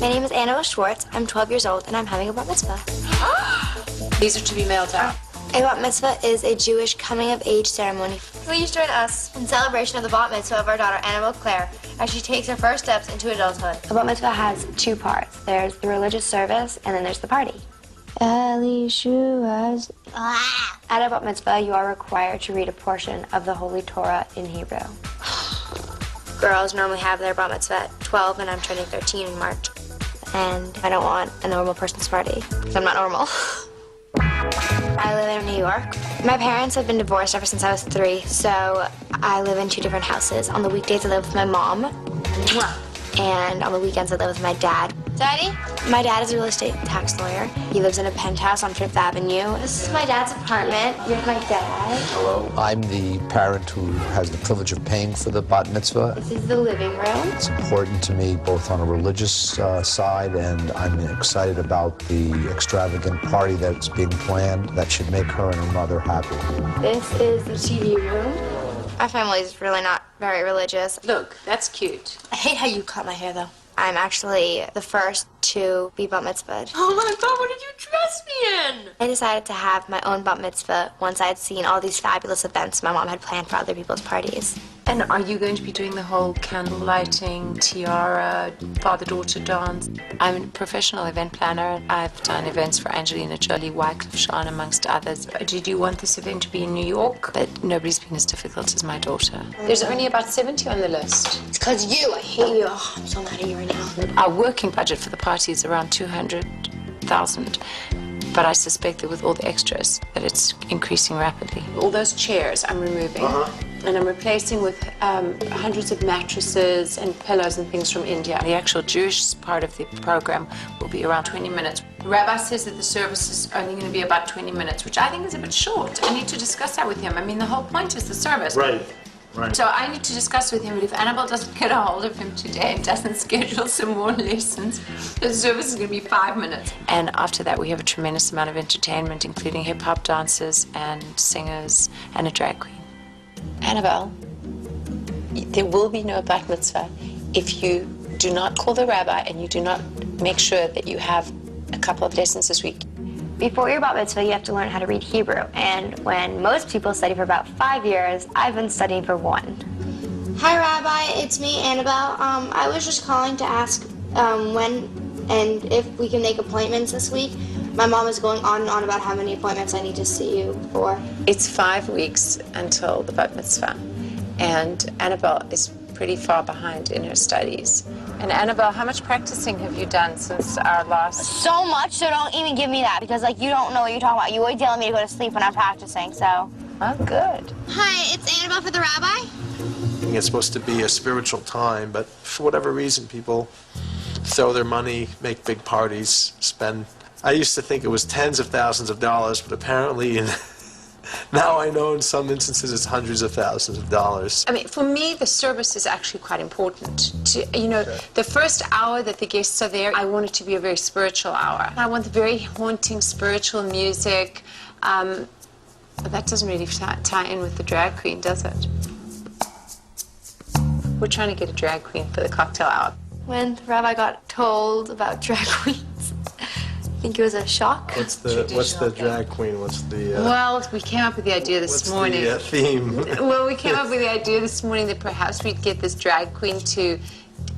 My name is Annabelle Schwartz. I'm 12 years old, and I'm having a bat mitzvah. These are to be mailed out. A bat mitzvah is a Jewish coming-of-age ceremony. Please join us in celebration of the bat mitzvah of our daughter, Annabelle Claire, as she takes her first steps into adulthood. A bat mitzvah has two parts. There's the religious service, and then there's the party. At a bat mitzvah, you are required to read a portion of the Holy Torah in Hebrew. Girls normally have their bat mitzvah at 12, and I'm turning 13 in March. And I don't want a normal person's party, because I'm not normal. I live in New York. My parents have been divorced ever since I was 3, so I live in 2 different houses. On the weekdays, I live with my mom, and on the weekends, I live with my dad. Daddy? My dad is a real estate tax lawyer. He lives in a penthouse on Fifth Avenue. This is my dad's apartment. Here's my dad. Hello. I'm the parent who has the privilege of paying for the bat mitzvah. This is the living room. It's important to me both on a religious side, and I'm excited about the extravagant party that's being planned that should make her and her mother happy. This is the TV room. Our family is really not very religious. Look, that's cute. I hate how you cut my hair, though. I'm actually the first to be bat mitzvahed. Oh my God, what did you dress me in? I decided to have my own bat mitzvah once I had seen all these fabulous events my mom had planned for other people's parties. And are you going to be doing the whole candle lighting, tiara, father-daughter dance? I'm a professional event planner. I've done events for Angelina Jolie, Wyclef Jean, amongst others. Did you want this event to be in New York? But nobody's been as difficult as my daughter. There's only about 70 on the list. It's because you. I hate you. Oh, I'm so mad at you right now. Our working budget for the party is around $200,000. But I suspect that with all the extras, that it's increasing rapidly. All those chairs I'm removing. And I'm replacing with hundreds of mattresses and pillows and things from India. The actual Jewish part of the program will be around 20 minutes. The rabbi says that the service is only going to be about 20 minutes, which I think is a bit short. I need to discuss that with him. I mean, the whole point is the service. Right. Right. So I need to discuss with him, but if Annabelle doesn't get a hold of him today and doesn't schedule some more lessons, the service is going to be 5 minutes. And after that, we have a tremendous amount of entertainment, including hip-hop dancers and singers and a drag queen. Annabelle, there will be no bat mitzvah if you do not call the rabbi and you do not make sure that you have a couple of lessons this week. Before your bat mitzvah, you have to learn how to read Hebrew. And when most people study for about 5 years, I've been studying for 1. Hi, Rabbi. It's me, Annabelle. I was just calling to ask when and if we can make appointments this week. My mom is going on and on about how many appointments I need to see you for. It's 5 weeks until the bat mitzvah, and Annabelle is pretty far behind in her studies. And Annabelle, how much practicing have you done since our last? So much, so don't even give me that, because you don't know what you're talking about. You always telling me to go to sleep when I'm practicing, so. Oh, good. Hi, it's Annabelle for the Rabbi. It's supposed to be a spiritual time, but for whatever reason, people throw their money, make big parties, spend. I used to think it was tens of thousands of dollars, but apparently now I know in some instances it's hundreds of thousands of dollars. I mean, for me, the service is actually quite important. The first hour that the guests are there, I want it to be a very spiritual hour. I want the very haunting spiritual music. That doesn't really tie in with the drag queen, does it? We're trying to get a drag queen for the cocktail hour. When the rabbi got told about drag queens, I think it was a shock. What's the drag queen? What's the? Well, we came up with the idea this morning. What's the theme? Well, we came up with the idea this morning that perhaps we'd get this drag queen to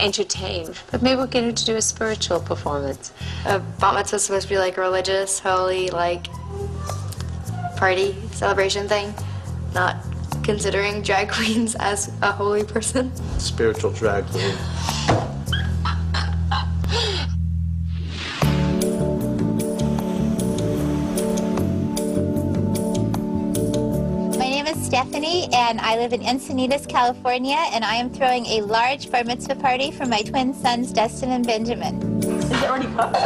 entertain, but maybe we'll get her to do a spiritual performance. A bat mitzvah is supposed to be like a religious, holy, party celebration thing, not considering drag queens as a holy person. Spiritual drag queen. Stephanie, and I live in Encinitas, California, and I am throwing a large bar mitzvah party for my twin sons, Dustin and Benjamin. Is it already cooked?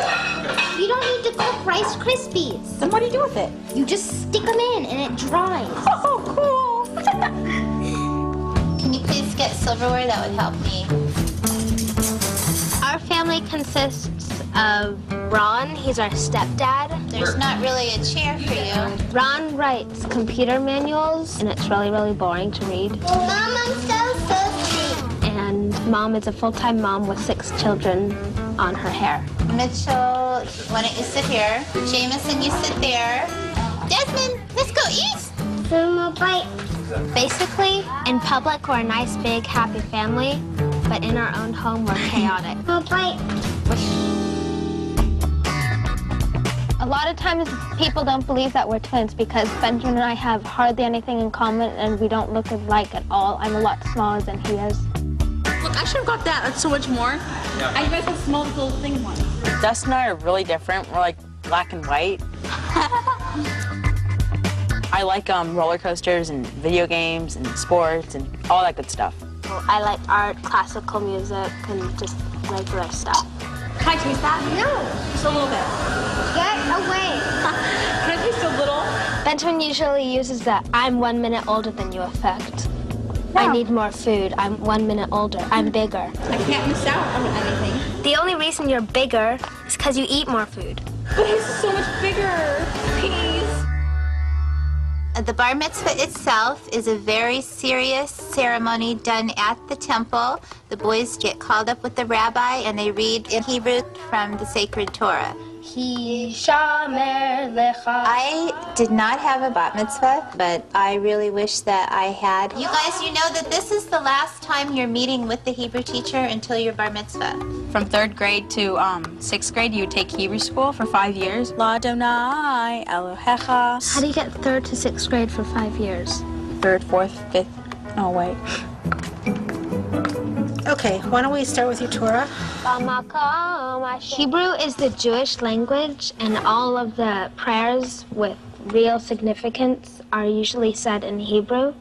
You don't need to cook Rice Krispies. Then what do you do with it? You just stick them in and it dries. Oh, cool. Can you please get silverware? That would help me. Our family consists of Ron, he's our stepdad. There's not really a chair for you. Ron writes computer manuals, and it's really, really boring to read. Mom, I'm so thirsty. And Mom is a full-time mom with 6 children on her hair. Mitchell, why don't you sit here? Jameson, you sit there. Desmond, let's go eat. Basically, in public, we're a nice, big, happy family, but in our own home, we're chaotic. A lot of times, people don't believe that we're twins because Benjamin and I have hardly anything in common, and we don't look alike at all. I'm a lot smaller than he is. Look, I should have got that. That's so much more. Yeah. I guys have small little thing ones. Dustin and I are really different. We're like black and white. I like roller coasters and video games and sports and all that good stuff. I like art, classical music, and just regular stuff. Can I taste that? No. Just a little bit. Get away. Can I taste a little? Benjamin usually uses the "I'm 1 minute older than you" effect. I need more food. I'm 1 minute older. I'm bigger. I can't miss out on anything. The only reason you're bigger is because you eat more food. But he's so much bigger. Please. The bar mitzvah itself is a very serious ceremony done at the temple. The boys get called up with the rabbi and they read in Hebrew from the sacred Torah. I did not have a bat mitzvah, but I really wish that I had. You guys, you know that this is the last time you're meeting with the Hebrew teacher until your bar mitzvah. From 3rd grade to 6th grade, you would take Hebrew school for 5 years. La Adonai Elohecha. How do you get 3rd to 6th grade for 5 years? 3rd, 4th, 5th. Oh, wait. Okay, why don't we start with your Torah? Hebrew is the Jewish language, and all of the prayers with real significance are usually said in Hebrew.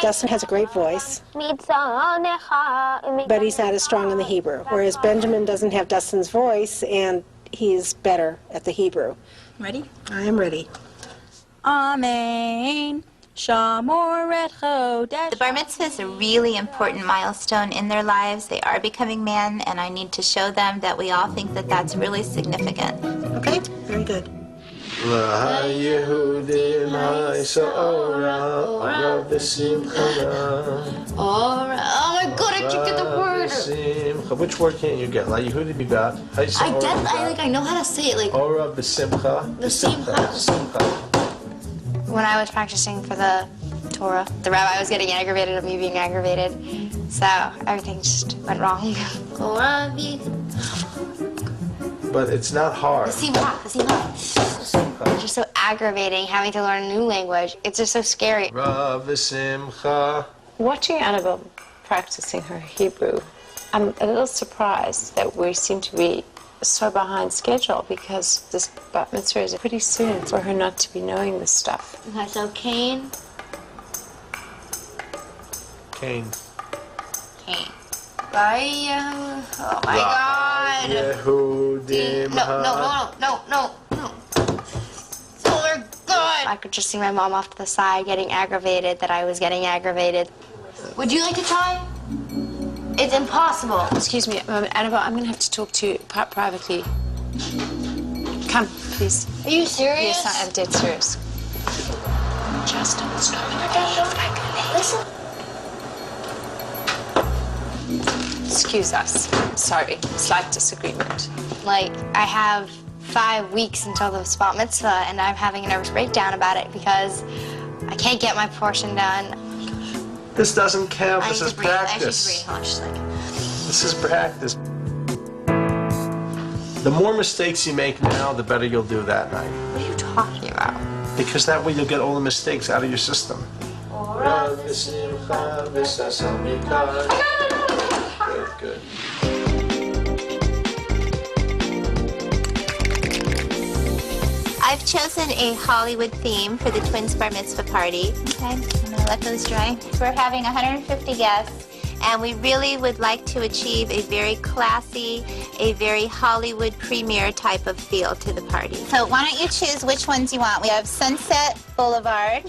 Dustin has a great voice, but he's not as strong in the Hebrew, whereas Benjamin doesn't have Dustin's voice, and he's better at the Hebrew. Ready? I am ready. Amen. The bar mitzvah is a really important milestone in their lives. They are becoming men, and I need to show them that we all think that that's really significant. Okay, very good. Oh my God, I can't get the word. Which word can't you get? La Yehudi Bigat. I know how to say it. Like Ora b'simcha. B'simcha. When I was practicing for the Torah, the rabbi was getting aggravated at me being aggravated, so everything just went wrong. But it's not hard. It's just so aggravating having to learn a new language. It's just so scary. Watching Annabelle practicing her Hebrew, I'm a little surprised that we seem to be so behind schedule because this bat mitzvah is pretty soon for her not to be knowing this stuff. Okay, so Cain. Cain. Oh my God. Yehudim. No. So we're good. I could just see my mom off to the side getting aggravated that I was getting aggravated. Would you like to try? It's impossible. Excuse me, Annabelle, I'm going to have to talk to you privately. Come, please. Are you serious? Yes, I'm dead serious. Justin, stop. Listen. Excuse us. Sorry, slight disagreement. Like, I have 5 weeks until the bat mitzvah, and I'm having a nervous breakdown about it because I can't get my portion done. This doesn't count. This is practice. I should breathe. Just like... This is practice. The more mistakes you make now, the better you'll do that night. What are you talking about? Because that way you'll get all the mistakes out of your system. Good. I've chosen a Hollywood theme for the twins bar mitzvah party. Okay, I'm gonna let those dry. We're having 150 guests, and we really would like to achieve a very classy, a very Hollywood premiere type of feel to the party. So why don't you choose which ones you want? We have Sunset Boulevard,